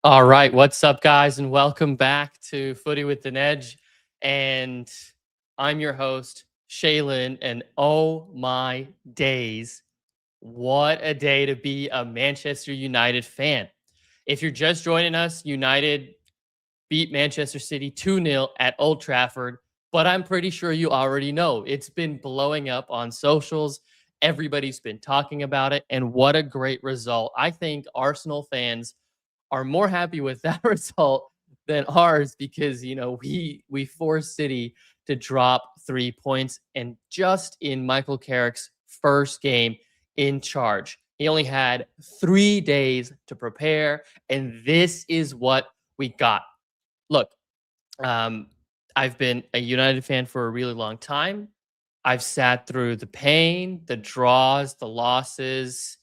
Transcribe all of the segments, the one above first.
All right, what's up, guys, and welcome back to Footy with an Edge. And I'm your host, Shaylin. And oh my days, what a day to be a Manchester United fan! If you're just joining us, United beat Manchester City 2-0 at Old Trafford, but I'm pretty sure you already know it's been blowing up on socials. Everybody's been talking about it, and what a great result! I think Arsenal fans are more happy with that result than ours because we forced City to drop 3 points, and just in Michael Carrick's first game in charge, he only had 3 days to prepare, and this is what we got. Look, um, I've been a United fan for a really long time. I've sat through the pain, the draws, the losses,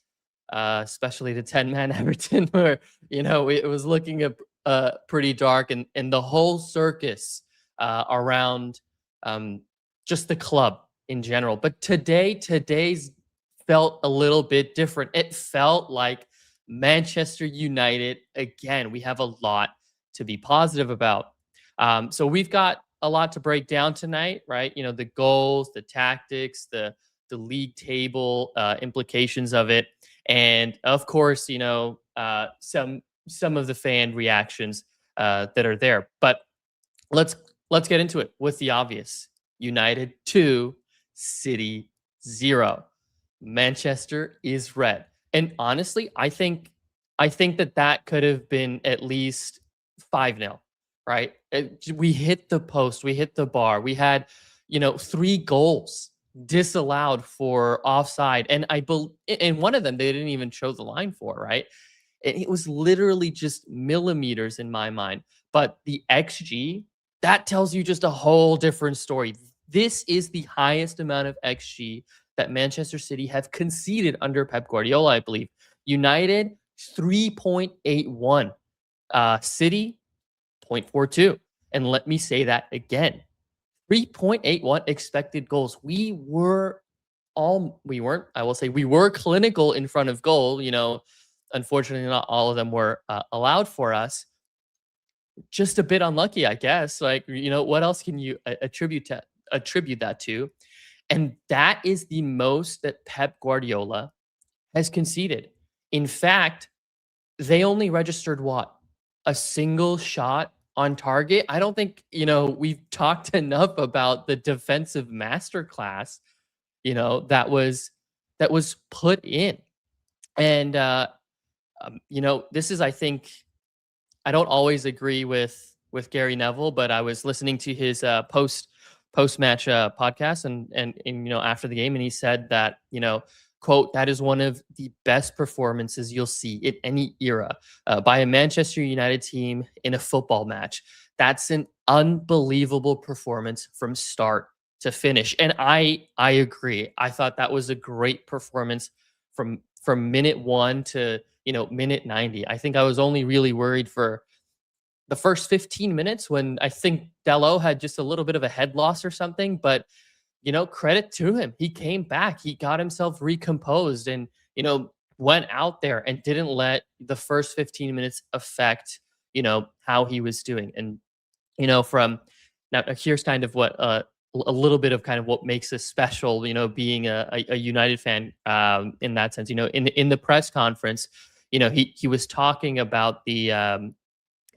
especially the 10-man Everton, where it was looking pretty dark, and the whole circus around just the club in general. But today's felt a little bit different. It felt like Manchester United again. We have a lot to be positive about. So we've got a lot to break down tonight, right? The goals, the tactics, the league table implications of it, and of course, some of the fan reactions that are there. But let's let's get into it with the obvious: United 2, City 0. Manchester is red, and honestly, I think that could have been at least 5-0, right? We hit the post, we hit the bar. We had, three goals disallowed for offside, and and one of them they didn't even show the line for, right? It was literally just millimeters in my mind. But the XG, that tells you just a whole different story. This is the highest amount of XG that Manchester City have conceded under Pep Guardiola, I believe. United 3.81, City 0.42. And let me say that again: 3.81 expected goals. We weren't, I will say, we were clinical in front of goal. Unfortunately, not all of them were allowed for us. Just a bit unlucky, I guess. Like, what else can you attribute that to? And that is the most that Pep Guardiola has conceded. In fact, they only registered what? A single shot on target. I don't think, we've talked enough about the defensive masterclass, that was put in. And this is, I think, I don't always agree with Gary Neville, but I was listening to his post match podcast, and after the game, and he said that, quote, that is one of the best performances you'll see in any era by a Manchester United team in a football match. That's an unbelievable performance from start to finish, and I agree. I thought that was a great performance from minute one to minute 90. I think I was only really worried for the first 15 minutes when I think Dello had just a little bit of a head loss or something. But credit to him. He came back. He got himself recomposed and, went out there and didn't let the first 15 minutes affect, how he was doing. And, from now, here's kind of what a little bit of kind of what makes us special, being a United fan in that sense. In the press conference, he was talking about the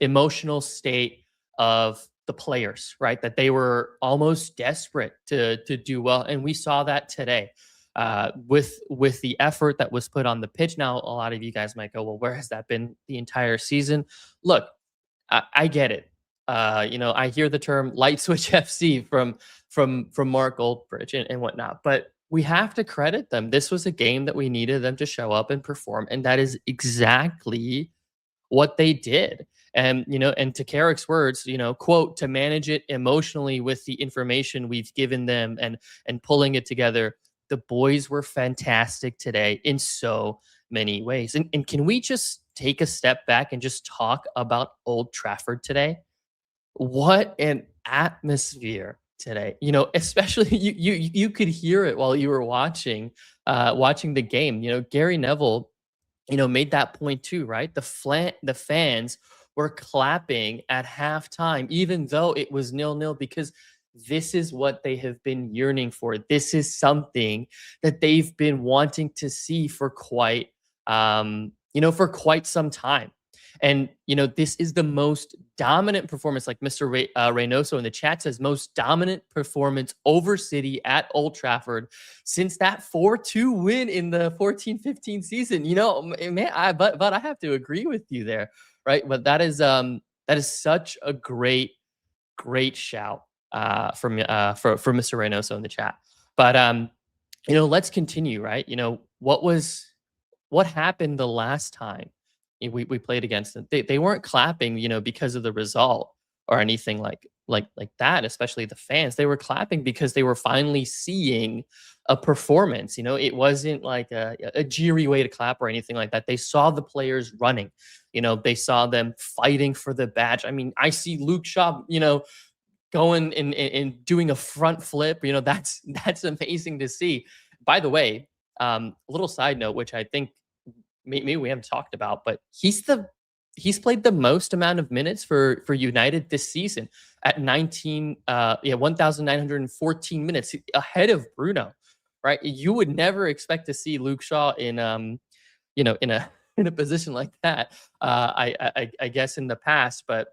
emotional state of the players, right? That they were almost desperate to do well, and we saw that today with the effort that was put on the pitch. Now, a lot of you guys might go, "Well, where has that been the entire season?" Look, I get it. I hear the term "light switch FC" from Mark Goldbridge and whatnot, but we have to credit them. This was a game that we needed them to show up and perform, and that is exactly what they did. And and to Carrick's words, quote, to manage it emotionally with the information we've given them and pulling it together, the boys were fantastic today in so many ways. And can we just take a step back and just talk about Old Trafford today? What an atmosphere today. Especially you could hear it while you were watching the game. Gary Neville, made that point too, right? The fans were clapping at halftime, even though it was 0-0, because this is what they have been yearning for. This is something that they've been wanting to see for quite, for quite some time. And, this is the most dominant performance, like Mr. Reynoso in the chat says, most dominant performance over City at Old Trafford since that 4-2 win in the 14-15 season. Man, but I have to agree with you there, right? But that is such a great shout for Mr. Reynoso in the chat. But let's continue, right? What happened the last time we played against them? They weren't clapping, because of the result or anything like that, especially the fans. They were clapping because they were finally seeing a performance. It wasn't like a jeery way to clap or anything like that. They saw the players running. They saw them fighting for the badge. I mean, I see Luke Shaw, going and doing a front flip. That's amazing to see. By the way, a little side note, which I think maybe we haven't talked about, but he's played the most amount of minutes for United this season at 1,914 minutes, ahead of Bruno. Right? You would never expect to see Luke Shaw in in a in a position like that. I guess in the past, but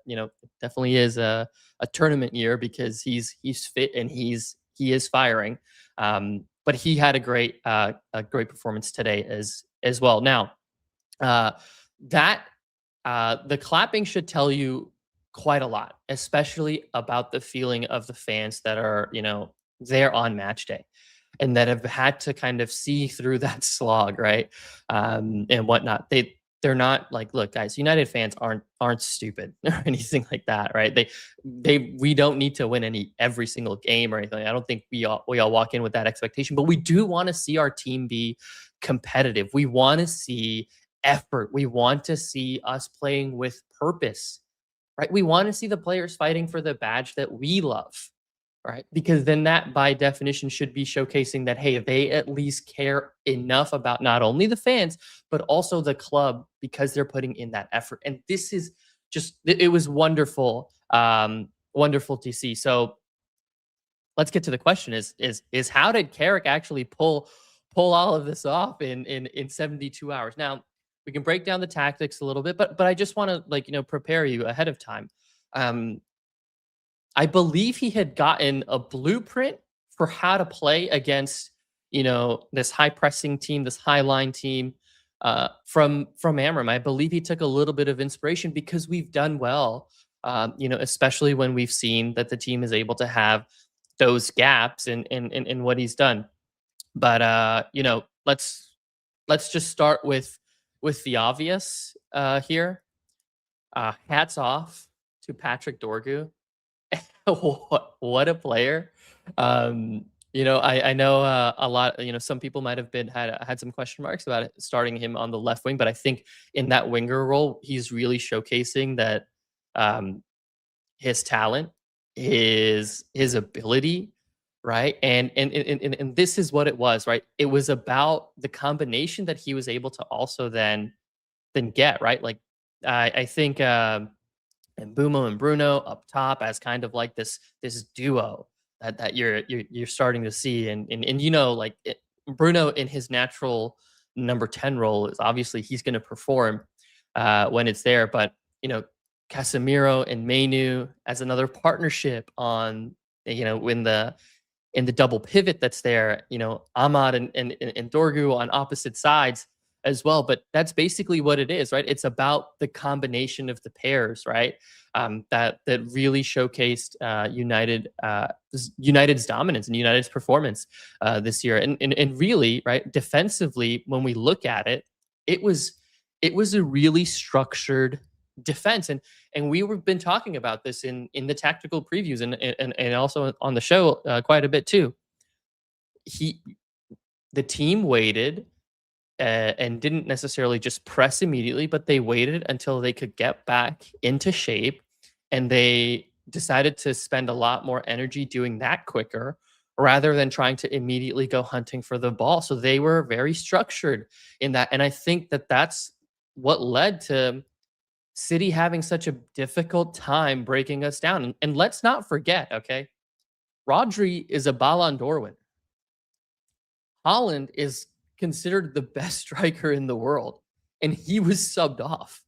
definitely is a tournament year because he's fit and he is firing. But he had a great performance today as well. Now, that the clapping should tell you quite a lot, especially about the feeling of the fans that are there on match day and that have had to kind of see through that slog, right? And whatnot. They're not like, look, guys, United fans aren't stupid or anything like that, right? We don't need to win every single game or anything. I don't think we all walk in with that expectation, but we do want to see our team be competitive. We want to see effort. We want to see us playing with purpose, right? We want to see the players fighting for the badge that we love, right? Because then that by definition should be showcasing that, hey, they at least care enough about not only the fans, but also the club because they're putting in that effort. And this is it was wonderful, wonderful to see. So let's get to the question is how did Carrick actually pull all of this off in 72 hours? Now, we can break down the tactics a little bit, but I just want to prepare you ahead of time. I believe he had gotten a blueprint for how to play against, this high pressing team, this high line team from Amram. I believe he took a little bit of inspiration because we've done well, especially when we've seen that the team is able to have those gaps in what he's done. But let's just start with the obvious here. Hats off to Patrick Dorgu. What a player. I know a lot, some people might have had some question marks about it, starting him on the left wing, but I think in that winger role, he's really showcasing that his talent, his ability, right? And this is what it was, right? It was about the combination that he was able to also then get, right? Like I think and Bumo and Bruno up top as kind of like this duo that you're starting to see, and Bruno in his natural number 10 role is obviously he's going to perform when it's there, but Casemiro and Mainu as another partnership on in the double pivot that's there, Ahmad and Dorgu on opposite sides as well. But that's basically what it is, right? It's about the combination of the pairs, right? That really showcased United's dominance and United's performance this year. And really, right, defensively, when we look at it, it was a really structured defense. And we've been talking about this in the tactical previews and also on the show quite a bit too. The team waited and didn't necessarily just press immediately, but they waited until they could get back into shape, and they decided to spend a lot more energy doing that quicker rather than trying to immediately go hunting for the ball. So they were very structured in that, and I think that that's what led to City having such a difficult time breaking us down. And let's not forget, okay, Rodri is a Ballon d'Or winner. Holland is considered the best striker in the world, and he was subbed off,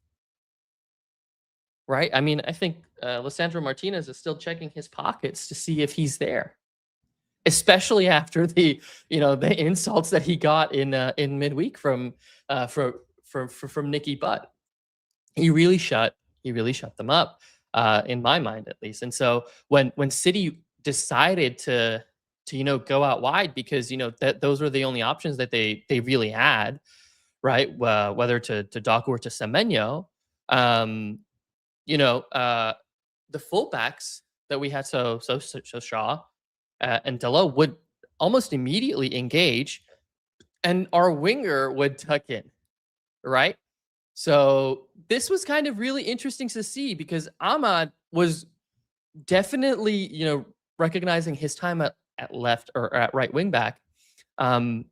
right? I mean, I think Lissandro Martinez is still checking his pockets to see if he's there, especially after the the insults that he got in midweek from Nicky Butt. He really shut them up, in my mind at least. And so when City decided to go out wide because that those were the only options that they really had, right? Whether to Doku or to Semenyo, um, you know, uh, the fullbacks that we had, so Shaw and Delo would almost immediately engage, and our winger would tuck in, right? So this was kind of really interesting to see because Ahmad was definitely, recognizing his time at left or at right wing back, um,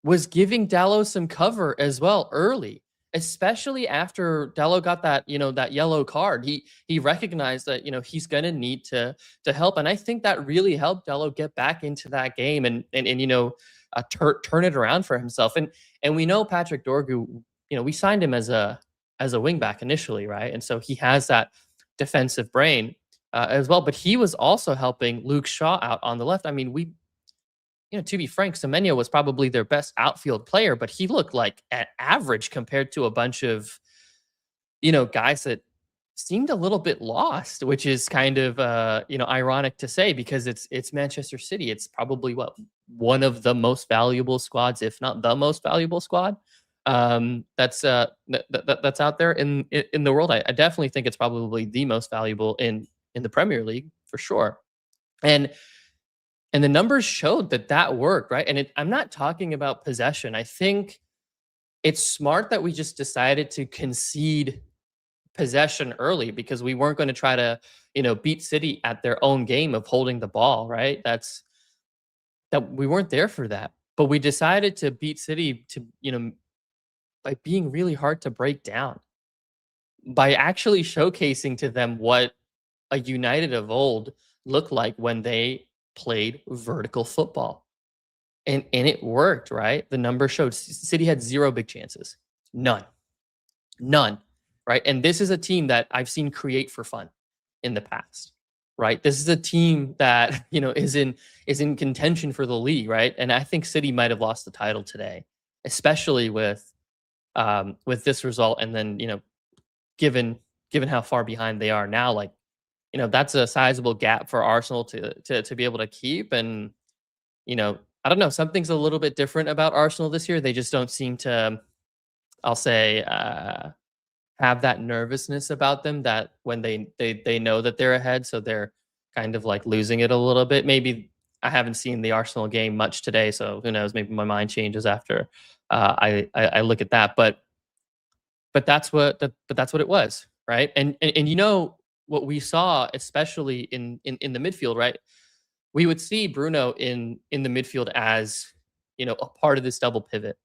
was giving Dallo some cover as well early, especially after Dallo got that yellow card. He recognized that he's gonna need to help, and I think that really helped Dallo get back into that game and turn it around for himself. And we know Patrick Dorgu, we signed him as a wing back initially, right? And so he has that defensive brain as well. But he was also helping Luke Shaw out on the left. I mean, to be frank, Semenyo was probably their best outfield player, but he looked like at average compared to a bunch of guys that seemed a little bit lost, which is kind of ironic to say because it's Manchester City. It's probably one of the most valuable squads, if not the most valuable squad that's out there in the world. I definitely think it's probably the most valuable in the Premier League for sure. And the numbers showed that worked, right? And I'm not talking about possession. I think it's smart that we just decided to concede possession early because we weren't going to try to, beat City at their own game of holding the ball, right? That we weren't there for that. But we decided to beat City to, by being really hard to break down, by actually showcasing to them what a United of old looked like when they played vertical football. And it worked, right? The numbers showed City had zero big chances. None. None. Right? And this is a team that I've seen create for fun in the past. Right? This is a team that, is in contention for the league, right? And I think City might have lost the title today, especially with this result. And then, given how far behind they are now, like, that's a sizable gap for Arsenal to be able to keep. And, I don't know, something's a little bit different about Arsenal this year. They just don't seem to, I'll say, have that nervousness about them that when they know that they're ahead, so they're kind of like losing it a little bit. Maybe I haven't seen the Arsenal game much today, so who knows? Maybe my mind changes after I look at that. But that's what it was, right? And what we saw, especially in the midfield, right? We would see Bruno in the midfield as a part of this double pivot,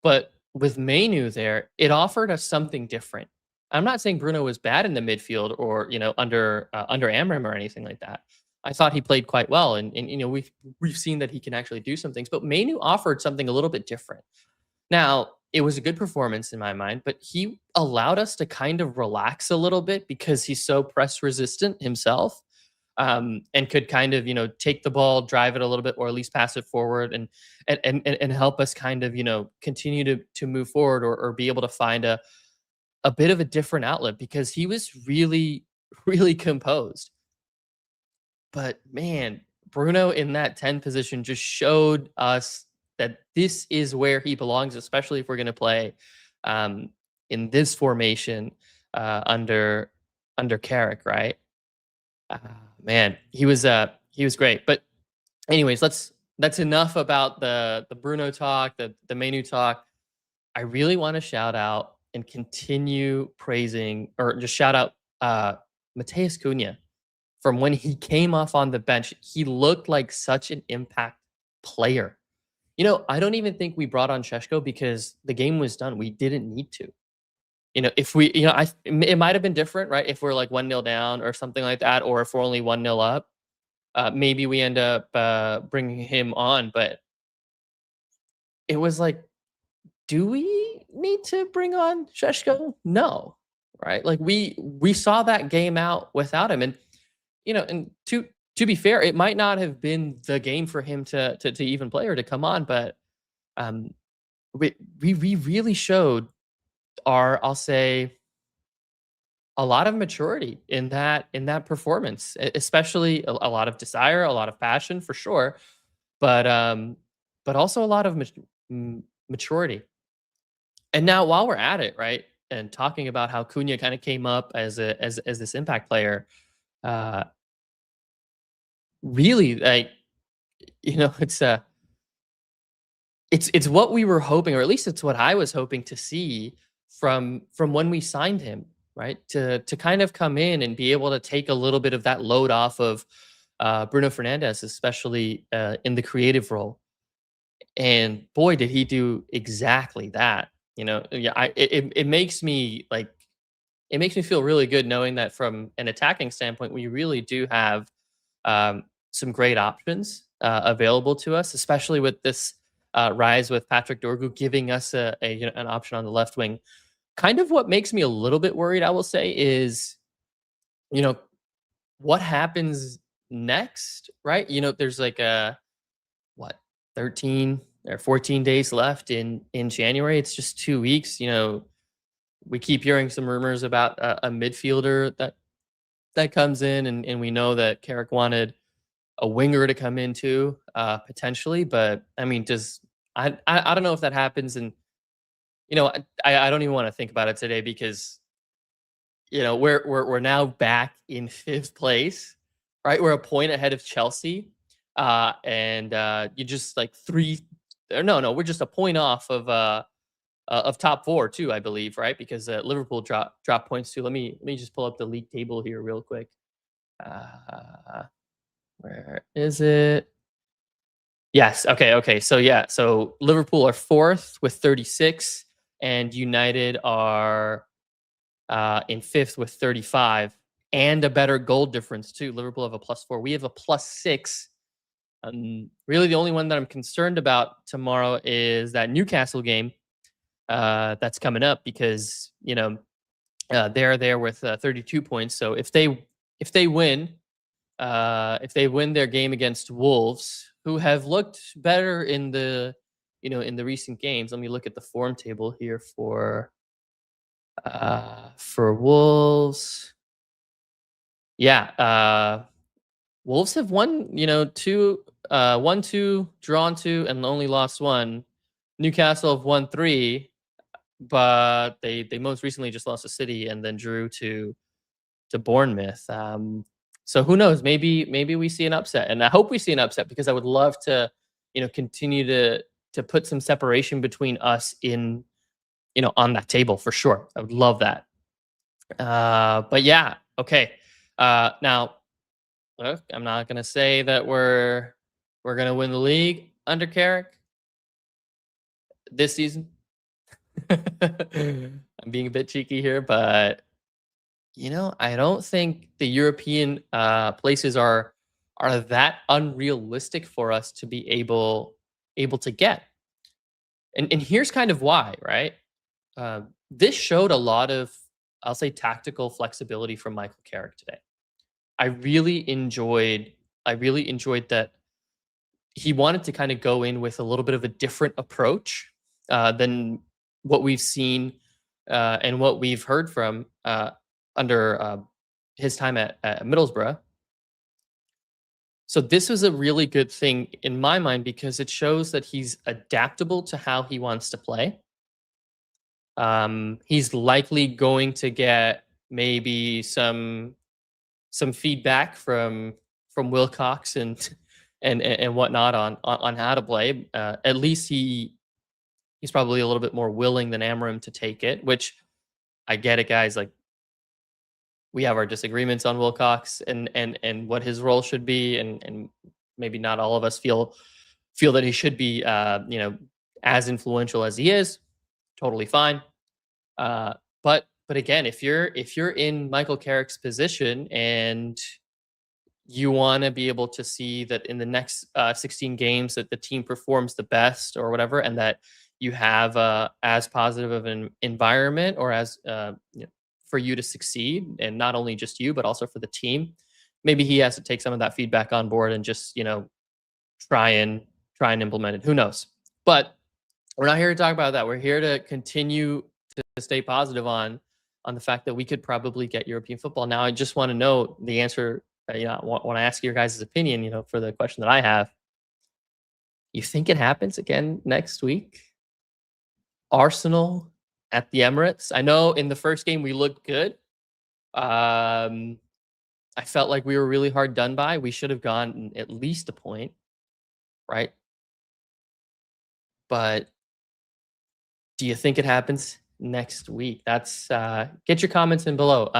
but with Mainu there, it offered us something different. I'm not saying Bruno was bad in the midfield or under Amram or anything like that. I thought he played quite well, and we've seen that he can actually do some things. But Mainu offered something a little bit different. Now, it was a good performance in my mind, but he allowed us to kind of relax a little bit because he's so press resistant himself, and could kind of take the ball, drive it a little bit, or at least pass it forward, and help us kind of continue to move forward or be able to find a bit of a different outlet because he was really really composed. But man, Bruno in that 10 position just showed us that this is where he belongs, especially if we're going to play um, in this formation under Carrick, right? Uh, Man, he was great. But anyways, that's enough about the Bruno talk, the Menu talk. I really want to shout out and continue praising or just shout out Mateus Cunha. From when he came off on the bench, he looked like such an impact player. I don't even think we brought on Sheshko because the game was done. We didn't need to. if we, it might have been different, right? If we're like 1-0 down or something like that, or if we're only 1-0 up, maybe we end up bringing him on. But it was like, do we need to bring on Sheshko? No, right? Like we saw that game out without him, and and to be fair, it might not have been the game for him to even play or to come on, but um, we really showed our, I'll say, a lot of maturity in that performance, especially a lot of desire, a lot of passion for sure, but also a lot of maturity. And now while we're at it, right, and talking about how Cunha kind of came up as this impact player, uh, really, like, it's what we were hoping, or at least it's what I was hoping to see from when we signed him, right? To kind of come in and be able to take a little bit of that load off of Bruno Fernandez, especially in the creative role. And boy, did he do exactly that. Yeah, it makes me like, it makes me feel really good knowing that from an attacking standpoint, we really do have some great options available to us, especially with this rise with Patrick Dorgu giving us an option on the left wing. Kind of what makes me a little bit worried, I will say, is you know what happens next, right? There's like what 13 or 14 days left in January. It's just 2 weeks. We keep hearing some rumors about a midfielder that comes in, and we know that Carrick wanted a winger to come in too, potentially. But I mean, I don't know if that happens, and I don't even want to think about it today because we're now back in fifth place, right? We're a point ahead of Chelsea, and you just like three. Or no, we're just a point off of top four too, I believe, right? Because Liverpool drop points too. Let me just pull up the league table here real quick. Uh, where is it? Yes. Okay. So yeah. So Liverpool are fourth with 36, and United are in fifth with 35, and a better goal difference too. Liverpool have a +4. We have a +6. Really, the only one that I'm concerned about tomorrow is that Newcastle game that's coming up, because they're there with 32 points. So if they win their game against Wolves, who have looked better in the recent games. Let me look at the form table here for Wolves. Yeah, Wolves have won two, drawn two, and only lost one. Newcastle have won three, but they most recently just lost to City and then drew to Bournemouth. So who knows? Maybe we see an upset, and I hope we see an upset, because I would love to continue to put some separation between us on that table for sure. I would love that. But yeah, okay. Now look, I'm not gonna say that we're gonna win the league under Carrick this season. I'm being a bit cheeky here, but I don't think the European places are that unrealistic for us to be able to get. And here's kind of why, right? This showed a lot of, I'll say, tactical flexibility from Michael Carrick today. I really enjoyed I really enjoyed that he wanted to kind of go in with a little bit of a different approach than what we've seen and what we've heard from under his time at Middlesbrough. So this was a really good thing in my mind, because it shows that he's adaptable to how he wants to play. He's likely going to get maybe some feedback from Wilcox and whatnot on how to play. At least he's probably a little bit more willing than Amram to take it, which I get it, guys. Like, we have our disagreements on Wilcox and what his role should be, and maybe not all of us feel that he should be as influential as he is. Totally fine. but again, if you're in Michael Carrick's position and you want to be able to see that in the next 16 games that the team performs the best or whatever, and that you have as positive of an environment or as for you to succeed, and not only just you but also for the team. Maybe he has to take some of that feedback on board and just try and try and implement it. Who knows? But we're not here to talk about that. We're here to continue to stay positive on the fact that we could probably get European football. Now, I just want to know the answer. When I ask your guys' opinion, for the question that I have, you think it happens again next week? Arsenal at the Emirates. I know in the first game we looked good. I felt like we were really hard done by. We should have gone at least a point, right? But do you think it happens next week? That's get your comments in below.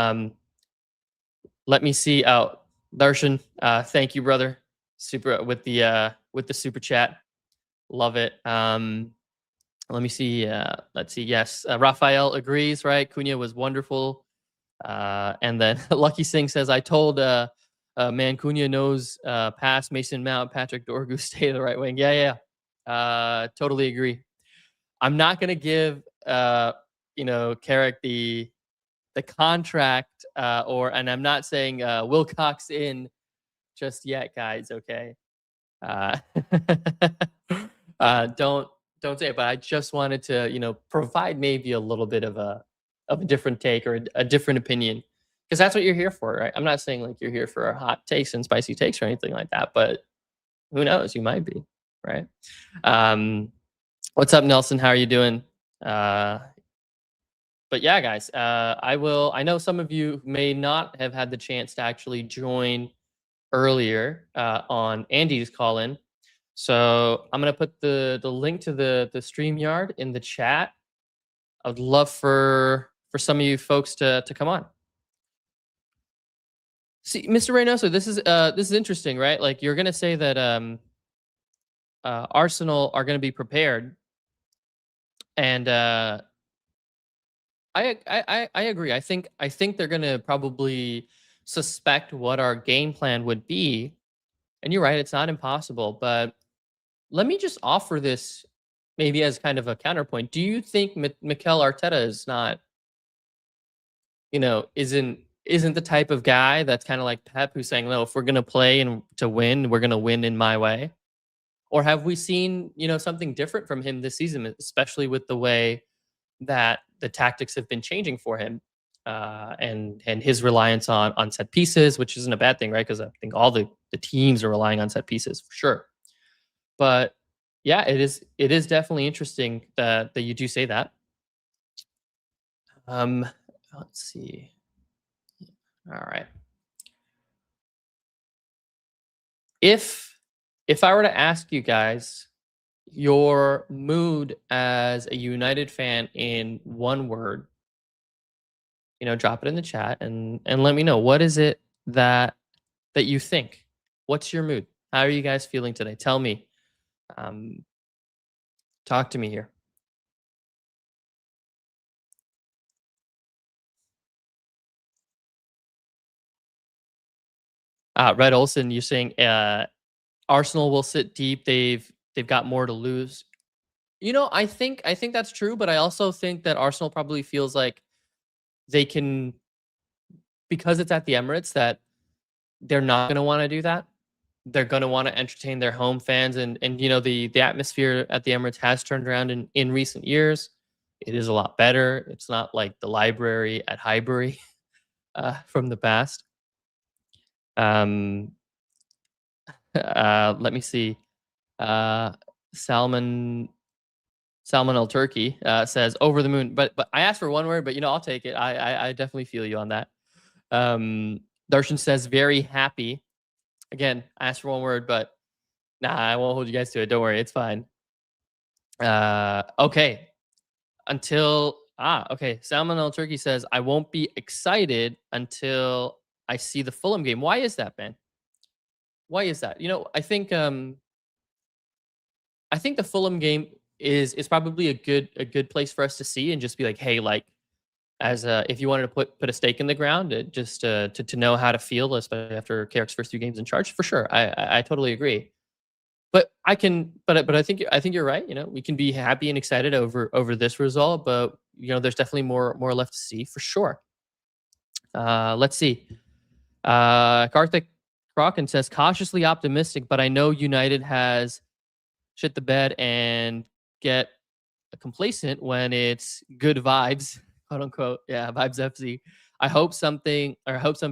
Let me see. Oh, Darshan, thank you, brother. Super with the super chat. Love it. Let me see. Let's see. Yes, Raphael agrees. Right, Cunha was wonderful. And then Lucky Singh says, "I told man Cunha knows past Mason Mount, Patrick Dorgu stay the right wing." Yeah. Totally agree. I'm not gonna give Carrick the contract and I'm not saying Wilcox in just yet, guys. Okay. Uh, don't say it, but I just wanted to provide maybe a little bit of a different take or a different opinion, because that's what you're here for, right? I'm not saying like you're here for hot takes and spicy takes or anything like that, but who knows? You might be, right? What's up, Nelson? How are you doing? But yeah, guys, I know some of you may not have had the chance to actually join earlier on Andy's call in. So I'm gonna put the link to the StreamYard in the chat. I would love for some of you folks to come on. See, Mr. Reynoso, this is interesting, right? Like, you're gonna say that Arsenal are gonna be prepared, and I agree. I think they're gonna probably suspect what our game plan would be, and you're right. It's not impossible, but let me just offer this maybe as kind of a counterpoint. Do you think Mikel Arteta is not, isn't the type of guy that's kind of like Pep, who's saying, no, if we're gonna play and to win, we're gonna win in my way? Or have we seen something different from him this season, especially with the way that the tactics have been changing for him, and his reliance on set pieces, which isn't a bad thing, right? Because I think all the teams are relying on set pieces for sure. But yeah, it is definitely interesting that you do say that. Let's see. All right. If I were to ask you guys your mood as a United fan in one word, drop it in the chat and let me know, what is it that you think? What's your mood? How are you guys feeling today? Tell me. Talk to me here. Red Olson, you're saying Arsenal will sit deep. They've got more to lose. I think that's true, but I also think that Arsenal probably feels like they can, because it's at the Emirates, that they're not going to want to do that. They're going to want to entertain their home fans, and the atmosphere at the Emirates has turned around in recent years. It is a lot better. It's not like the library at Highbury from the past. Let me see. Salman El Turkey says over the moon, but I asked for one word, but I'll take it. I definitely feel you on that. Darshan says very happy. Again, I asked for one word, but nah, I won't hold you guys to it. Don't worry, it's fine. Okay. Okay. Salman El Turkey says I won't be excited until I see the Fulham game. Why is that, Ben? Why is that? I think the Fulham game is probably a good place for us to see and just be like, hey, like, as if you wanted to put a stake in the ground, just to know how to feel, especially after Carrick's first 2 games in charge, for sure. I totally agree. But I think you're right. We can be happy and excited over this result, but there's definitely more left to see for sure. Let's see. Karthik Crocken says cautiously optimistic, but I know United has shit the bed and get complacent when it's good vibes, quote unquote. Yeah, vibes FC. I hope some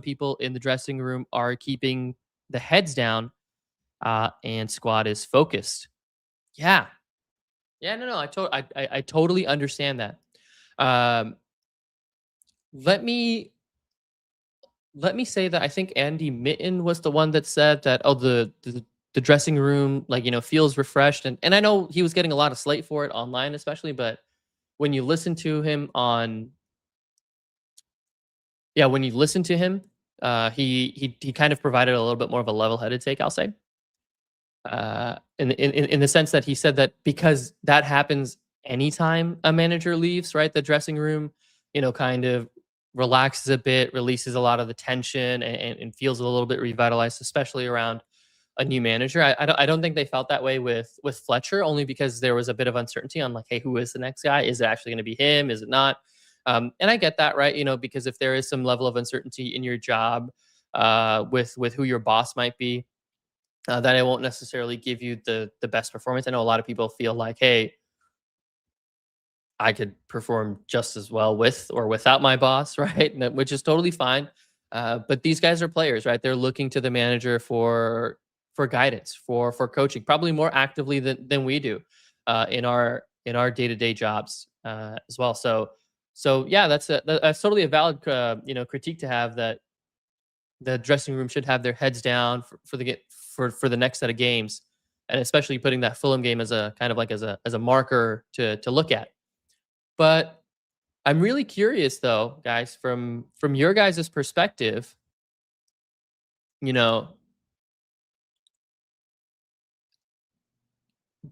people in the dressing room are keeping the heads down, and squad is focused. Yeah, yeah, no, no, I totally understand that. Um, let me let me say that I think Andy Mitten was the one that said that, oh, the dressing room, like, feels refreshed, and I know he was getting a lot of slate for it online, especially, but when you listen to him on yeah, when you listen to him, he kind of provided a little bit more of a level-headed take, I'll say. In the sense that he said that because that happens anytime a manager leaves, right? The dressing room, kind of relaxes a bit, releases a lot of the tension, and feels a little bit revitalized, especially around a new manager. I don't think they felt that way with Fletcher, only because there was a bit of uncertainty on, like, hey, who is the next guy? Is it actually going to be him? Is it not? And I get that, right? Because if there is some level of uncertainty in your job, with who your boss might be, that it won't necessarily give you the best performance. I know a lot of people feel like, hey, I could perform just as well with or without my boss, right? Which is totally fine. But these guys are players, right? They're looking to the manager for guidance, for coaching, probably more actively than we do, in our day to day jobs, as well. So yeah, that's totally a valid critique to have, that the dressing room should have their heads down for the next set of games, and especially putting that Fulham game as a kind of like as a marker to look at. But I'm really curious though, guys, from your guys' perspective, you know,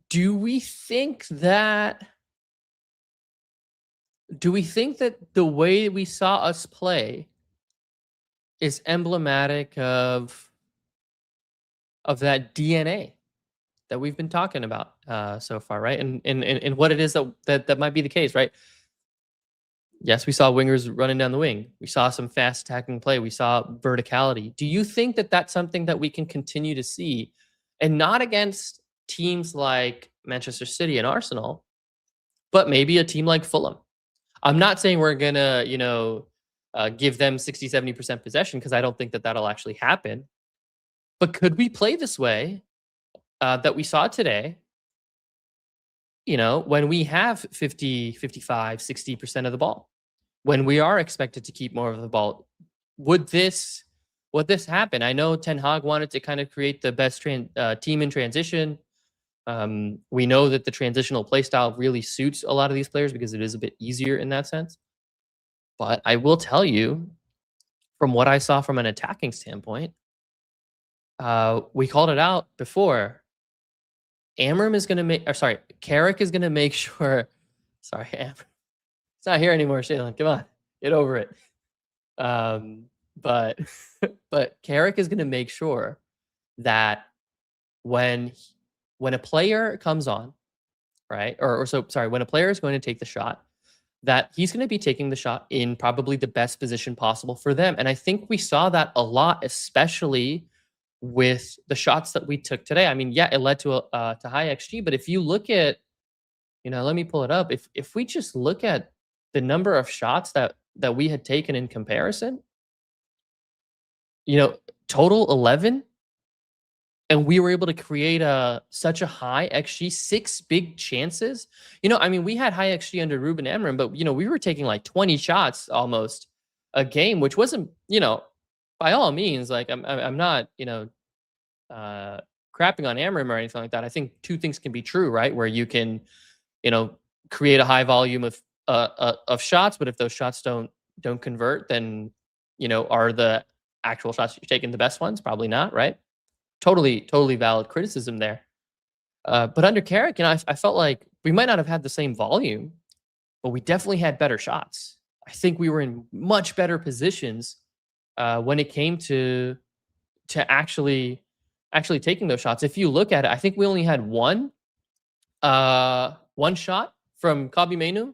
do we think that the way we saw us play is emblematic of that DNA that we've been talking about so far, right? And what it is that might be the case, right? Yes, we saw wingers running down the wing. We saw some fast attacking play. We saw verticality. Do you think that that's something that we can continue to see, and not against teams like Manchester City and Arsenal, but maybe a team like Fulham? I'm not saying we're gonna, give them 60, 70% possession, because I don't think that that'll actually happen. But could we play this way, that we saw today, when we have 50, 55, 60% of the ball, when we are expected to keep more of the ball? Would this happen? I know Ten Hag wanted to kind of create the best team in transition. We know that the transitional play style really suits a lot of these players because it is a bit easier in that sense. But I will tell you, from what I saw from an attacking standpoint, we called it out before. Amram is going to make, or sorry, Carrick is going to make sure. Sorry, Amram. It's not here anymore, Shaylin. Come on, get over it. But but Carrick is going to make sure that when when a player comes on, right, or so sorry, when a player is going to take the shot, that he's going to be taking the shot in probably the best position possible for them. And I think we saw that a lot, especially with the shots that we took today. I mean, yeah, it led to high XG, but if you look at, let me pull it up. If we just look at the number of shots that we had taken in comparison, you know, total 11, and we were able to create such a high XG, 6 big chances. I mean, we had high XG under Ruben Amram, but we were taking like 20 shots almost a game, which wasn't, by all means, like I'm not, crapping on Amram or anything like that. I think two things can be true, right? Where you can, create a high volume of shots, but if those shots don't convert, then are the actual shots you're taking the best ones? Probably not, right? Totally valid criticism there. But under Carrick, I felt like we might not have had the same volume, but we definitely had better shots. I think we were in much better positions when it came to actually taking those shots. If you look at it, I think we only had one shot from Kobbie Mainoo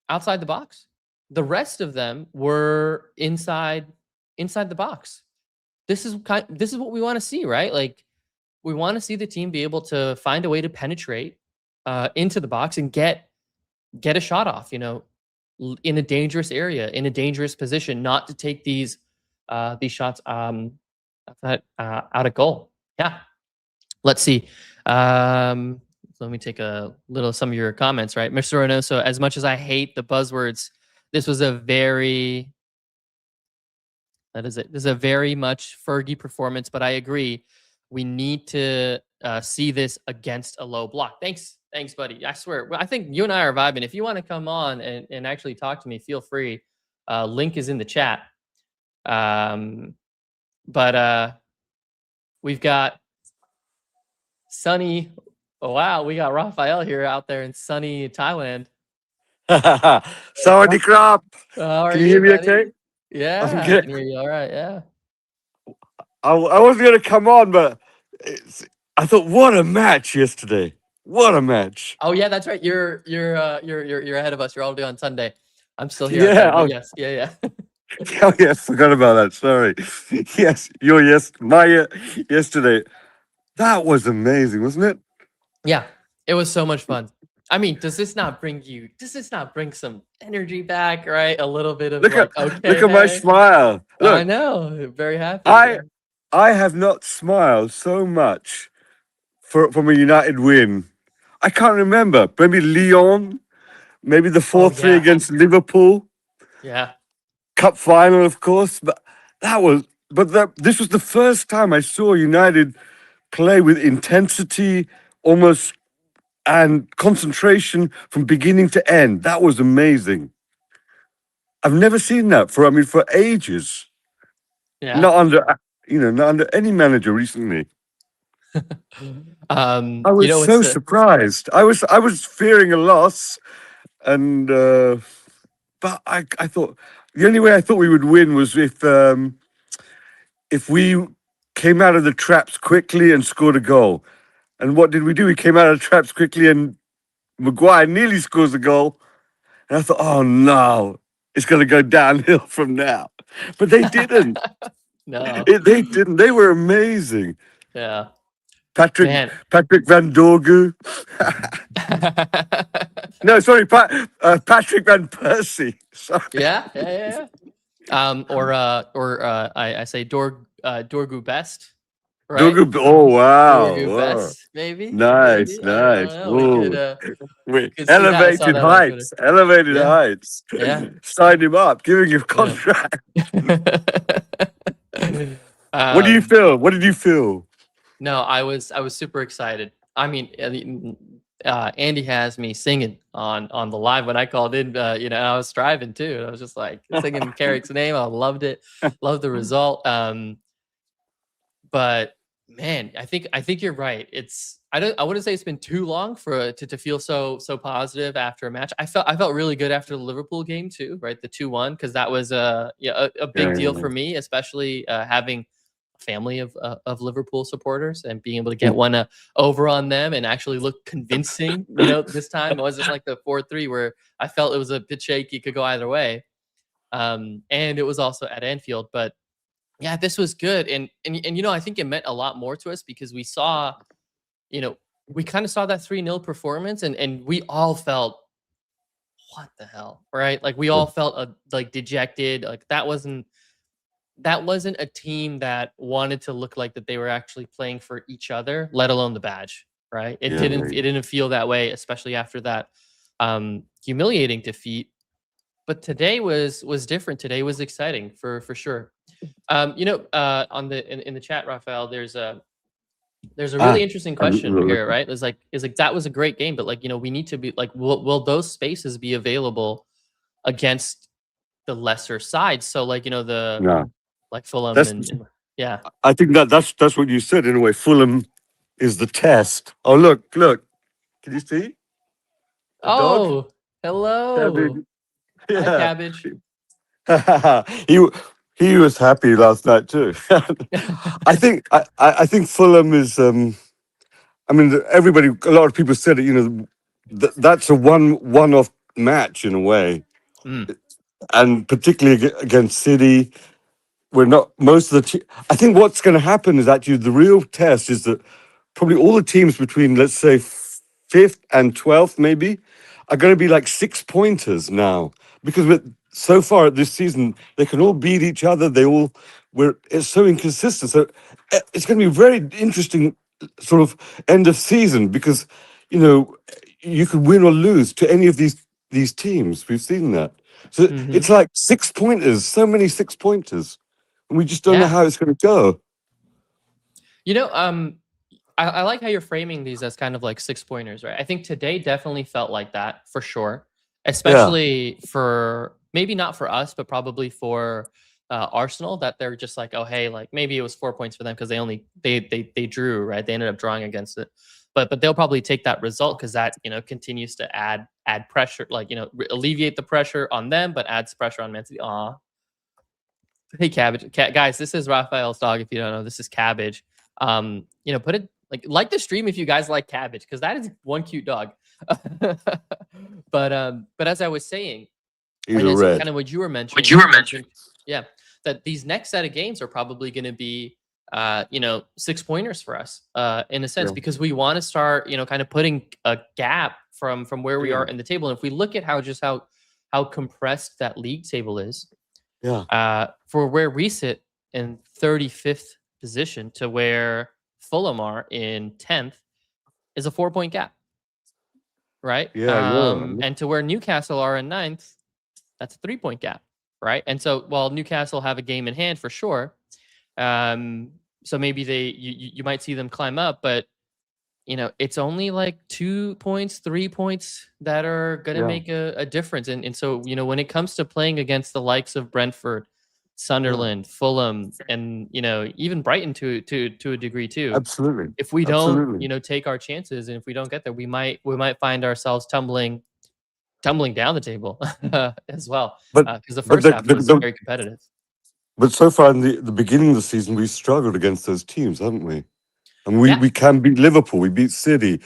outside the box. The rest of them were inside the box. This is what we want to see, right? Like we want to see the team be able to find a way to penetrate into the box and get a shot off, in a dangerous area, in a dangerous position, not to take these shots out of goal. Yeah. Let's see. Let me take a little some of your comments, right? Mr. Reynoso, as much as I hate the buzzwords, this was a very This is a very much Fergie performance, but I agree. We need to see this against a low block. Thanks, buddy. I swear. I think you and I are vibing. If you want to come on and actually talk to me, feel free. Link is in the chat. But we've got sunny. Oh, wow, we got Raphael here out there in sunny Thailand. Sawadee krap. Can you hear me okay? Yeah, I'm I good. can hear you. All right, yeah. I wasn't going to come on, but I thought, what a match yesterday. What a match. Oh yeah, that's right. You're ahead of us. You're all due on Sunday. I'm still here. Yeah. On yes. Yeah. Oh, yeah, forgot about that. Sorry. Yes, yesterday. That was amazing, wasn't it? Yeah, it was so much fun. I mean, does this not bring some energy back, right? A little bit of look like, at my smile. Look, I know, very happy. I have not smiled so much from a United win. I can't remember. Maybe Lyon, maybe the 4-3 against Liverpool. Yeah. Cup final, of course, but this was the first time I saw United play with intensity, almost, and concentration from beginning to end. That was amazing. I've never seen that for ages. Yeah. Not under any manager recently. I was so surprised. I was fearing a loss, and but I thought the only way I thought we would win was if we came out of the traps quickly and scored a goal. And what did we do? We came out of the traps quickly, and Maguire nearly scores a goal. And I thought, oh no, it's going to go downhill from now. But they didn't. No, they didn't. They were amazing. Yeah. Patrick Van Dorgu. No, sorry, Patrick Van Persie. Sorry. Yeah. Or I say Dorgu best. Right? Dorgu, oh wow. Dorgu best, maybe. Nice. We could elevated heights. Heights. Yeah. Sign him up, giving him contract. What do you feel? What did you feel? No, I was super excited. I mean, Andy has me singing on the live when I called in. I was striving too. I was just like singing Carrick's name. I loved it. Loved the result. But man, I think you're right. I wouldn't say it's been too long to feel so positive after a match. I felt really good after the Liverpool game too, right? The 2-1, because that was a big deal for me, especially having a family of Liverpool supporters and being able to get one over on them and actually look convincing. This time it wasn't like the 4-3 where I felt it was a bit shaky, could go either way. And it was also at Anfield, but yeah, this was good. And I think it meant a lot more to us because we saw, we kind of saw that 3-0 performance and we all felt, what the hell, right? Like we all felt like dejected. Like that wasn't a team that wanted to look like that they were actually playing for each other, let alone the badge, right? It didn't feel that way, especially after that humiliating defeat. But today was different. Today was exciting for sure. In the chat, Raphael, there's a really interesting question here, right? It's like that was a great game, but like we need to be like, will those spaces be available against the lesser sides? So like like Fulham and yeah. I think that's what you said in a way. Fulham is the test. Oh look, can you see? Oh, hello. Yeah. Hi, Cabbage. he he was happy last night too. I think Fulham is. I mean, everybody. A lot of people said it. You know, that's a one off match in a way, Mm, and particularly against City. We're not most of the. I think what's going to happen is actually the real test is that probably all the teams between, let's say, fifth and 12th, maybe, are going to be like 6 pointers now. Because so far this season, they can all beat each other. It's so inconsistent. So it's going to be very interesting sort of end of season because, you know, you could win or lose to any of these teams. We've seen that. So hmm. it's like 6 pointers, so many 6 pointers. And we just don't know Yeah. how it's going to go. You know, I like how you're framing these as kind of like 6 pointers, right? I think today definitely felt like that for sure, Yeah. especially for maybe not for us, but probably for Arsenal. That they're just like, oh hey, like maybe it was 4 points for them because they drew, right? They ended up drawing against it, but they'll probably take that result because that continues to add pressure, like alleviate the pressure on them, but adds pressure on Man City. Aw, hey Cabbage, guys, this is Raphael's dog. If you don't know, this is Cabbage. Put it like the stream if you guys like Cabbage because that is one cute dog. But as I was saying, He's and a as red. kind of what you were mentioning, you mentioned, yeah, that these next set of games are probably going to be, 6 pointers for us, in a sense, Yeah. because we want to start, kind of putting a gap from where we Yeah. are in the table. And if we look at how compressed that league table is, Yeah. for where we sit in 35th position to where Fulham are in 10th is a 4 point gap, right? Yeah, I know. And to where Newcastle are in 9th, that's a 3 point gap, right? And so while Newcastle have a game in hand for sure, so maybe you might see them climb up, but it's only like 2 points, 3 points that are going to Yeah. make a difference. And so, when it comes to playing against the likes of Brentford, Yeah. Sunderland, Fulham, and, even Brighton to a degree too, Absolutely. if we don't, Absolutely. take our chances and if we don't get there, we might find ourselves tumbling down the table as well. But Because the but first half was very competitive. but so far in the beginning of the season, we struggled against those teams, haven't we? And Yeah. we can beat Liverpool. We beat City.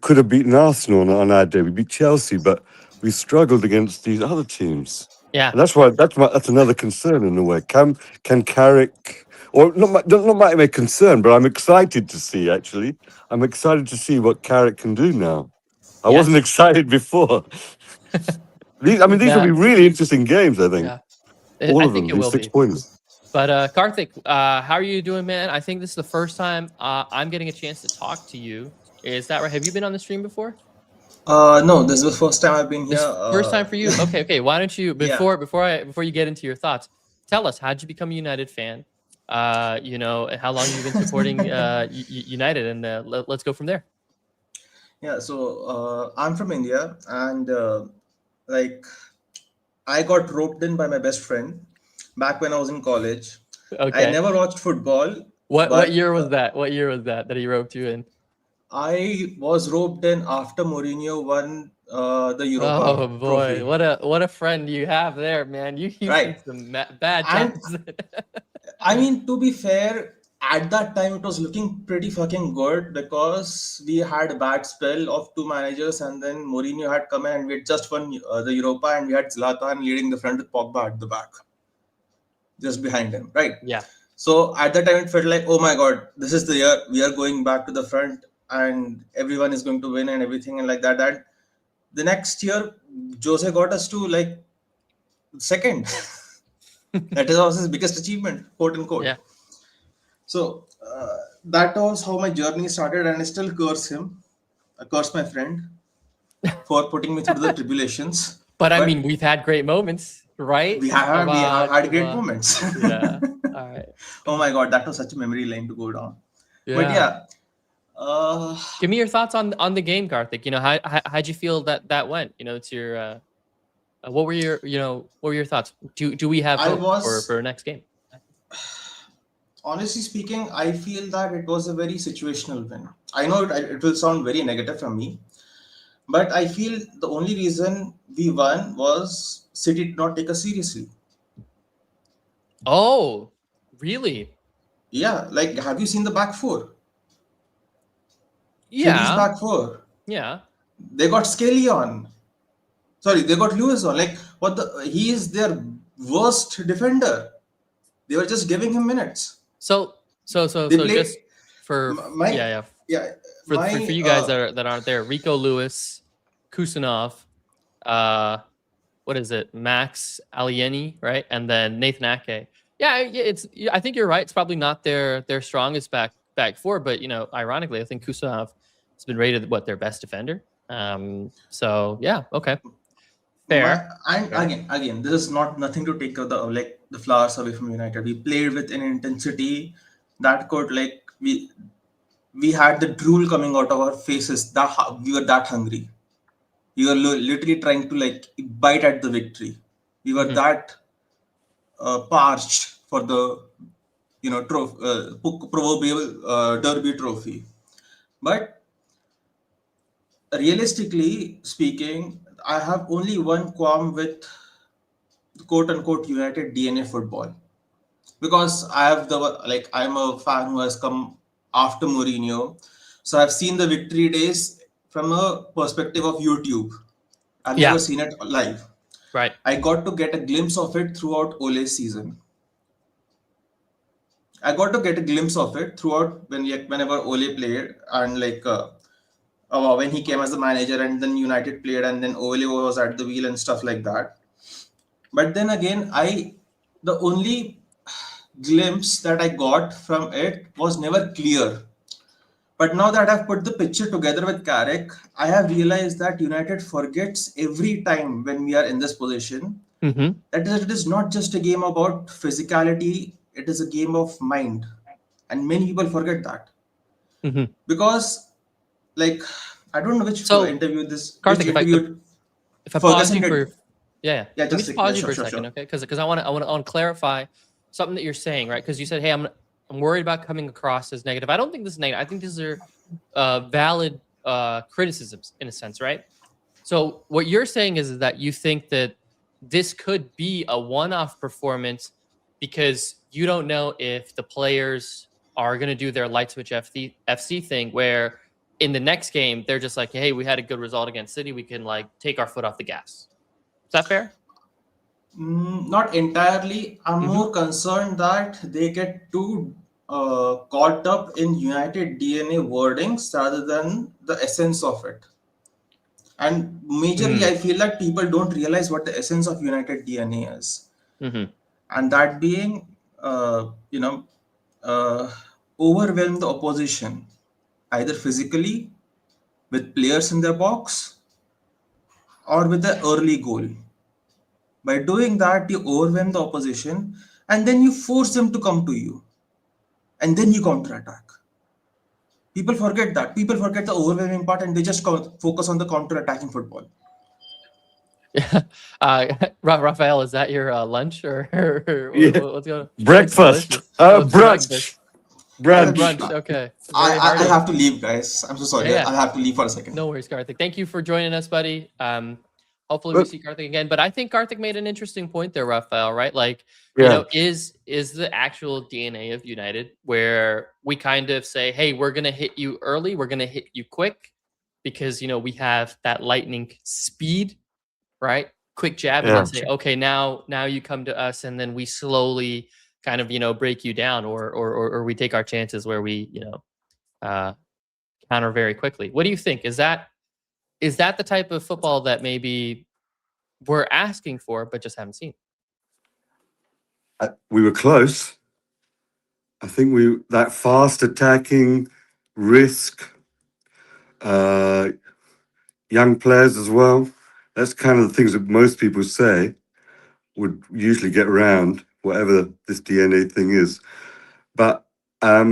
Could have beaten Arsenal on our day. We beat Chelsea, but we struggled against these other teams. Yeah. And that's why that's another concern in a way. Can Carrick, or not my concern, but I'm excited to see. Actually, I'm excited to see what Carrick can do now. I Yeah. wasn't excited before. These will Yeah. be really interesting games. I think Yeah. all I of think them. it These will six be. pointers. But Karthik, how are you doing, man? I think this is the first time I'm getting a chance to talk to you. Is that right? Have you been on the stream before? No, this is the first time I've been here. This first time for you? Okay, okay. Why don't you Yeah, before you get into your thoughts, tell us how'd you become a United fan? And how long you've been supporting United, and let's go from there. yeah. So I'm from India, and like I got roped in by my best friend back when I was in college. I Okay. never watched football, What but year was that? What year was that he roped you in? I was roped in after Mourinho won the Oh Europa boy, trophy. what a friend you have there, man. You've seen Right, some bad and times. I mean, to be fair, at that time it was looking pretty fucking good because we had a bad spell of two managers, and then Mourinho had come in and we had just won the Europa, and we had Zlatan leading the front with Pogba at the back, just behind him, right? Yeah. So at that time it felt like, oh my god, this is the year we are going back to the front, and everyone is going to win and everything and like that. And the next year, Jose got us to like second. That is also his biggest achievement, quote unquote. Yeah. So that was how my journey started, and I still curse him. I curse my friend for putting me through the tribulations. But I mean, But we've had great moments, right? we have had Come great on. moments. Yeah. All right. Oh my god, that was such a memory lane to go down. But Yeah. yeah, uh, Give me your thoughts on the game, Karthik. How'd you feel that went? It's your what were your thoughts? Do we have I hope for was our next game? honestly speaking, I feel that it was a very situational win. I know it will sound very negative from me, but I feel the only reason we won was City did not take us seriously. Oh, really? Yeah, like have you seen the back four? Philly's Yeah. back four. Yeah. They got Skelly on. Sorry, they got Lewis on. Like what the? He is their worst defender. They were just giving him minutes. So They just play for my yeah. yeah For my you guys that aren't there, Rico Lewis, Kusanov, what is it, Max Alieni, right, and then Nathan Ake. Yeah, I think you're right. It's probably not their strongest back four, but ironically, I think Kusanov has been rated their best defender. So yeah, okay, my fair. and Fair. again this is not nothing to take the flowers away from United. We played with an intensity that could like we had the drool coming out of our faces. We were that hungry. We were literally trying to like bite at the victory. We were Mhm. that parched for the proverbial derby trophy. But realistically speaking, I have only one qualm with quote unquote United DNA football because I have I'm a fan who has come after Mourinho, so I've seen the victory days from a perspective of YouTube. I've never Yeah, seen it live. right. I got to get a glimpse of it throughout Ole's season. I got to get a glimpse of it throughout whenever Ole played and when he came as the manager and then United played and then Ole was at the wheel and stuff like that. But then again, the only glimpse that I got from it was never clear. But now that I've put the picture together with Carrick, I have realized that United forgets every time when we are in this position Mm-hmm. that it is not just a game about physicality, it is a game of mind. And many people forget that. Mm-hmm. Because, like, I don't know So, which Karthik, interview if I pause Ferguson you did. for yeah, Yeah, let me just just yeah, pause you for sure, a sure, second, sure. okay? Because I want to clarify something that you're saying, right? Because you said, hey, I'm worried about coming across as negative. I don't think this is negative. I think these are valid criticisms in a sense, right? So what you're saying is that you think that this could be a one-off performance because you don't know if the players are going to do their light switch FC thing where in the next game they're just like, hey, we had a good result against City, we can like take our foot off the gas. Is that fair? Not entirely. I'm Mm-hmm. more concerned that they get too caught up in United DNA wordings rather than the essence of it. And majorly, Mm. I feel that people don't realize what the essence of United DNA is. Mm-hmm. And that being, uh, you know, uh, overwhelm the opposition, either physically with players in their box or with the early goal. By doing that, you overwhelm the opposition and then you force them to come to you and then you counterattack. People forget that. People forget the overwhelming part and they just focus on the counter-attacking football. Yeah. Raphael, is that your lunch or, Yeah. what's going on? Looks Breakfast. delicious. Oh, it's breakfast. Brunch. Oh, Brunch. brunch. Okay. Very I hearty. have to leave, guys. I'm so Yeah, sorry. yeah. I'll have to leave for a second. No worries, Karthik. Thank you for joining us, buddy. Hopefully we But see Karthik again. But I think Karthik made an interesting point there, Raphael, right? Like, yeah, is the actual DNA of United where we kind of say, hey, we're gonna hit you early, we're gonna hit you quick, because we have that lightning speed, right? Quick jab, and yeah. then say, okay, now you come to us, and then we slowly kind of break you down, or we take our chances where we uh, counter very quickly. What do you think? Is that the type of football that maybe we're asking for, but just haven't seen? We were close. I think that fast attacking, risk, uh, young players as well. That's kind of the things that most people say would usually get around whatever this DNA thing is. But I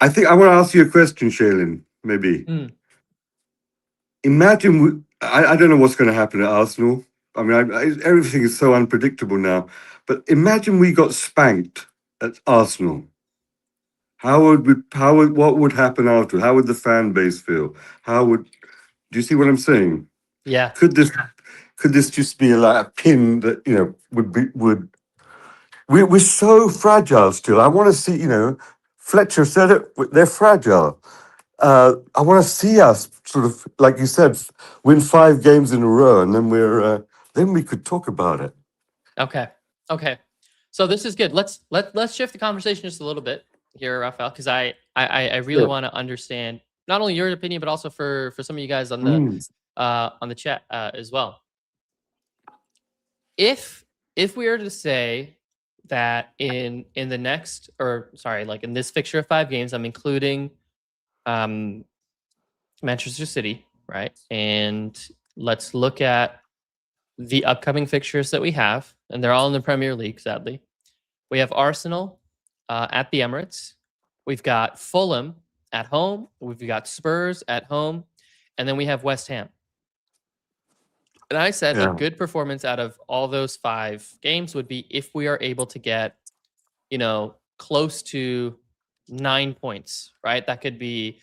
think I want to ask you a question, Shailin, maybe. Mm. Imagine, I don't know what's going to happen at Arsenal. I mean, everything is so unpredictable now. But imagine we got spanked at Arsenal. What would happen after? How would the fan base feel? Do you see what I'm saying? Yeah. Could this could this just be like a pin that would we're so fragile still. I want to see, Fletcher said it. They're fragile. I want to see us sort of, like you said, win 5 games in a row, and then we could talk about it. Okay. Okay. So this is good. Let's shift the conversation just a little bit here, Rafael, because I really Yeah. want to understand not only your opinion but also for some of you guys on the chat as well. If we were to say that in the next, or sorry, like in this fixture of 5 games, I'm including Manchester City, right? And let's look at the upcoming fixtures that we have, and they're all in the Premier League, sadly. We have Arsenal at the Emirates. We've got Fulham at home. We've got Spurs at home. And then we have West Ham. And I said a good performance out of all those 5 games would be if we are able to get, close to 9 points, right? That could be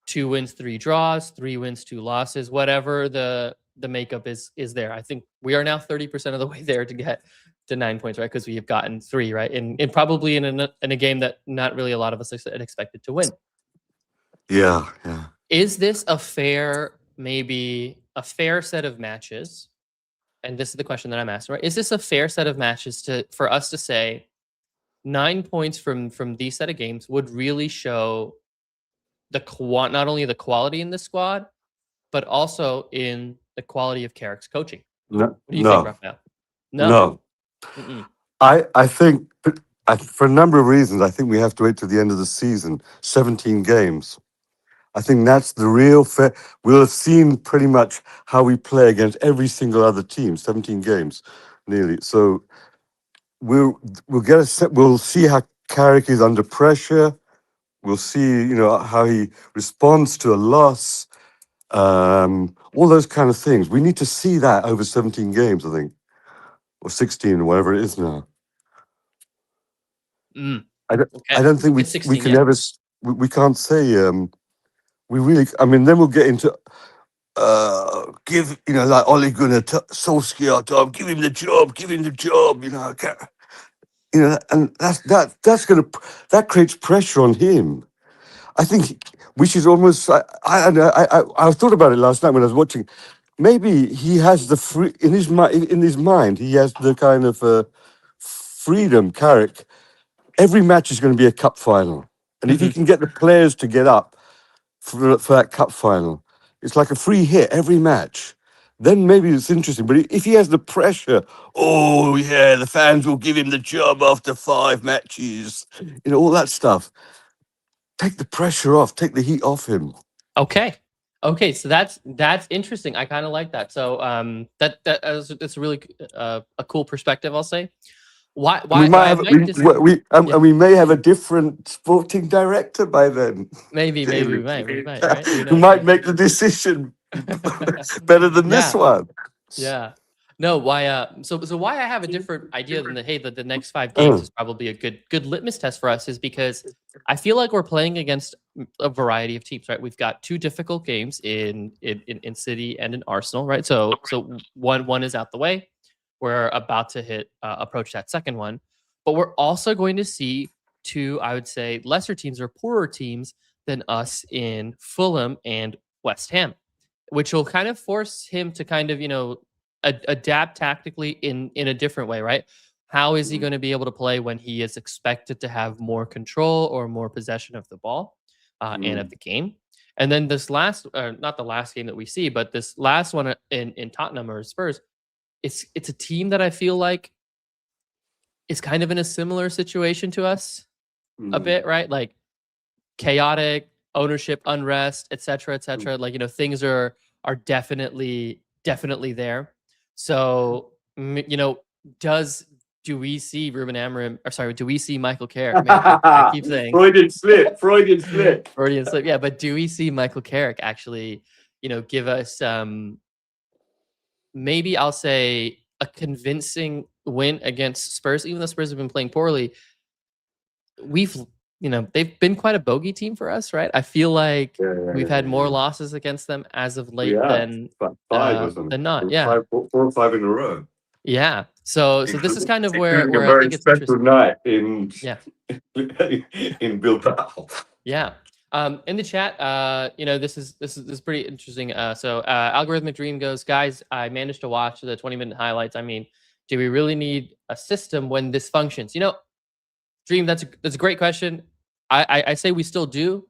2 wins, 3 draws, 3 wins, 2 losses, whatever the makeup is there. I think we are now 30% of the way there to get to 9 points, right? Because we have gotten 3, right? And probably in a game that not really a lot of us had expected to win. Yeah. Is this maybe a fair set of matches? And this is the question that I'm asking, right? Is this a fair set of matches for us to say 9 points from these set of games would really show not only the quality in the squad, but also in the quality of Carrick's coaching? No. What do you think, Rafael? No. I think, for a number of reasons, I think we have to wait till the end of the season. 17 games. I think that's the real fair. We'll have seen pretty much how we play against every single other team. 17 games, nearly. So we'll see how Carrick is under pressure. We'll see, how he responds to a loss. All those kind of things. We need to see that over 17 games, I think, or 16, or whatever it is now. I don't think we can ever. We can't say. We really. I mean, then we'll get into. Give like Ole Gunnar Solskjaer time. Give him the job. Give him the job. And that creates pressure on him. I think we should almost. I thought about it last night when I was watching. Maybe he has the free in his mind. He has the kind of freedom. Carrick. Every match is going to be a cup final, and if he can get the players to get up for that cup final, it's like a free hit every match. Then maybe it's interesting. But if he has the pressure, oh yeah, the fans will give him the job after 5 matches. All that stuff. Take the pressure off. Take the heat off him. Okay. So that's interesting. I kind of like that. So that's really a cool perspective, I'll say. Why we may have a different sporting director by then. Maybe we might. Right? Who might make the decision better than this one. Yeah. No, why so why I have a different idea than the next 5 games is probably a good litmus test for us is because I feel like we're playing against a variety of teams, right? We've got 2 difficult games in City and in Arsenal, right? So one is out the way. We're about to approach that second one, but we're also going to see 2, I would say, lesser teams or poorer teams than us in Fulham and West Ham, which will kind of force him to kind of, adapt tactically in a different way, right? How is he going to be able to play when he is expected to have more control or more possession of the ball and of the game? And then this not the last game that we see, but this last one in Tottenham or Spurs, it's a team that I feel like is kind of in a similar situation to us a bit, right? Like chaotic ownership, unrest, etc. Like, things are definitely there. So, do we see Ruben Amorim, or sorry, do we see Michael Carrick? I keep saying Freudian slip. Yeah, but do we see Michael Carrick actually, give us maybe I'll say a convincing win against Spurs, even though Spurs have been playing poorly? We've they've been quite a bogey team for us, right? I feel like we've had more yeah. losses against them as of late Yeah, than five or something. not. Yeah. Four or five in a row. Yeah. So this is kind of Including a where I very think it's special interesting. night in Yeah. in Bilbao. Yeah. In the chat, this is pretty interesting. So Algorithmic Dream goes, guys, I managed to watch the 20-minute highlights. I mean, do we really need a system when this functions? Dream, that's a great question. I say we still do,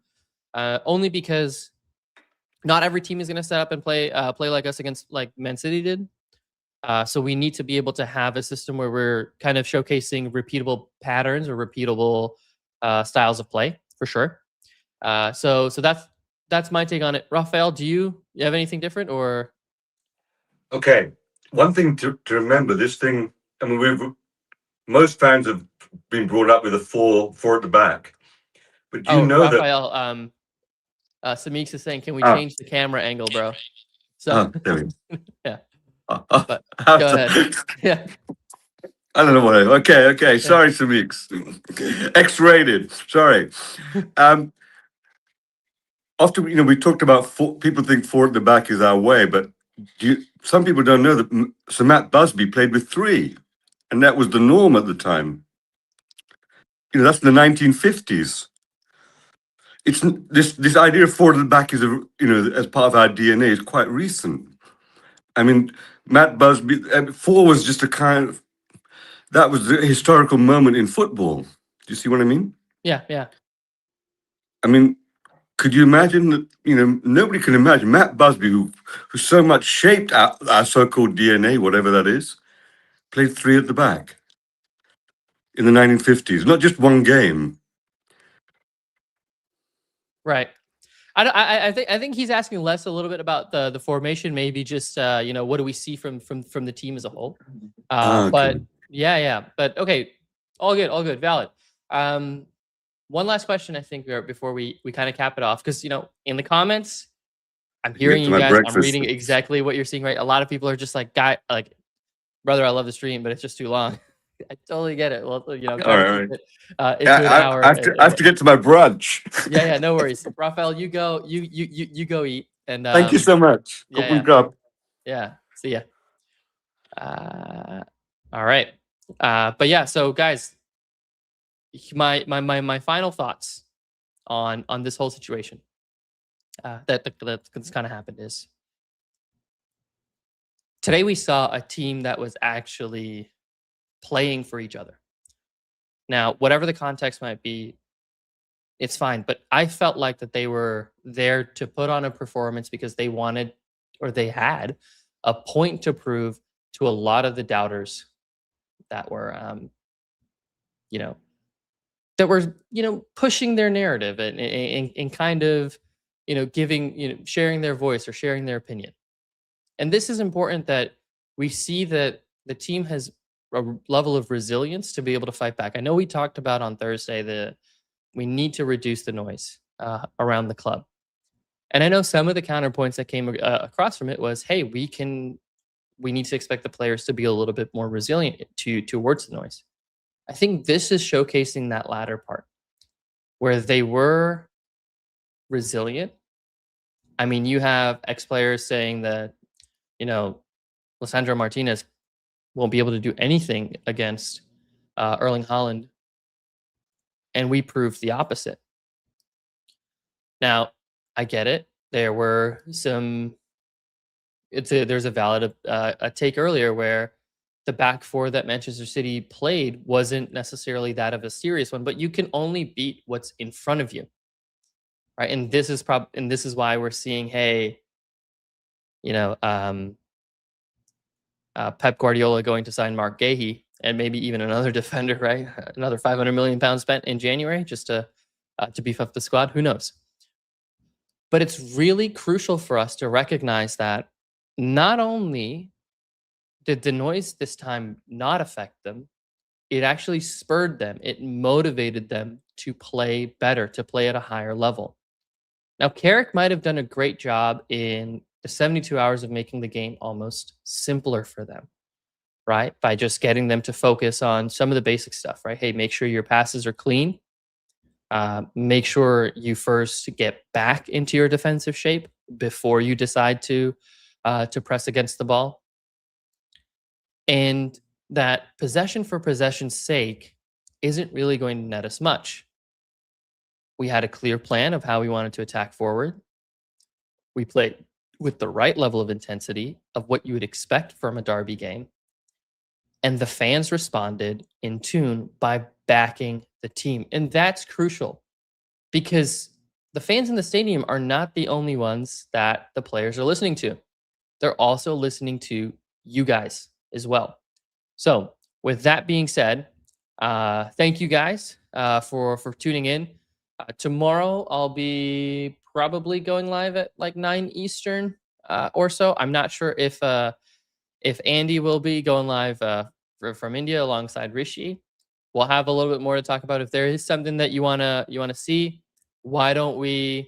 only because not every team is going to set up and play like us against like Man City did. So we need to be able to have a system where we're kind of showcasing repeatable patterns or repeatable styles of play for sure. So that's my take on it. Raphael, do you have anything different or? Okay, one thing to remember, this thing. I mean, most fans have been brought up with a four at the back, but do you know Raphael, Samix is saying, can we change the camera angle, bro? So there we go. yeah. But go ahead. Yeah. I don't know what. Okay. Sorry, Samix. X-rated. Sorry. Often, we talked about people think four at the back is our way, but some people don't know that Sir Matt Busby played with three, and that was the norm at the time. That's the 1950s. It's this idea of four at the back is as part of our DNA is quite recent. I mean, Matt Busby, four was just that was the historical moment in football. Do you see what I mean? Yeah. I mean, could you imagine that, nobody can imagine Matt Busby, who so much shaped our so-called DNA, whatever that is, played three at the back in the 1950s, not just one game. Right. I think he's asking less a little bit about the formation, maybe just what do we see from the team as a whole. Okay. But yeah. But okay, all good, valid. One last question, I think, before we kind of cap it off, because in the comments, I'm hearing you guys. I'm reading exactly what you're seeing. Right, a lot of people are just like, brother, I love the stream, but it's just too long. I totally get it. Well, All right. Into an hour. I have to get to my brunch. Yeah, no worries. Raphael, you go. You go eat. And thank you so much. Yeah. See ya. All right. But yeah. So guys, my final thoughts on this whole situation that's kind of happened is today we saw a team that was actually playing for each other. Now, whatever the context might be, it's fine. But I felt like that they were there to put on a performance because they wanted, or they had, a point to prove to a lot of the doubters that were, pushing their narrative and kind of, giving, sharing their voice or sharing their opinion. And this is important that we see that the team has a level of resilience to be able to fight back. I know we talked about on Thursday that we need to reduce the noise around the club. And I know some of the counterpoints that came across from it was, hey, we need to expect the players to be a little bit more resilient towards the noise. I think this is showcasing that latter part where they were resilient. I mean, you have ex-players saying that, Lisandro Martinez won't be able to do anything against Erling Haaland. And we proved the opposite. Now, I get it. There were some. There's a valid a take earlier where the back four that Manchester City played wasn't necessarily that of a serious one, but you can only beat what's in front of you, right? And this is why we're seeing, hey, Pep Guardiola going to sign Mark Gahey and maybe even another defender, right? Another £500 million spent in January just to beef up the squad. Who knows? But it's really crucial for us to recognize that not only did the noise this time not affect them, it actually spurred them. It motivated them to play better, to play at a higher level. Now, Carrick might have done a great job in the 72 hours of making the game almost simpler for them, right? By just getting them to focus on some of the basic stuff, right? Hey, make sure your passes are clean. Make sure you first get back into your defensive shape before you decide to press against the ball. And that possession for possession's sake isn't really going to net us much. We had a clear plan of how we wanted to attack forward. We played with the right level of intensity of what you would expect from a derby game. And the fans responded in tune by backing the team. And that's crucial because the fans in the stadium are not the only ones that the players are listening to. They're also listening to you guys as well. So with that being said, thank you guys for tuning in. Tomorrow I'll be probably going live at like 9 Eastern or so. I'm not sure if Andy will be going live from India alongside Rishi. We'll have a little bit more to talk about. If there is something that you wanna see, why don't you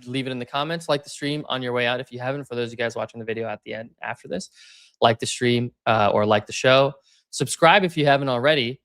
leave it in the comments? Like the stream on your way out if you haven't. For those of you guys watching the video at the end after this, like the stream or like the show. Subscribe if you haven't already.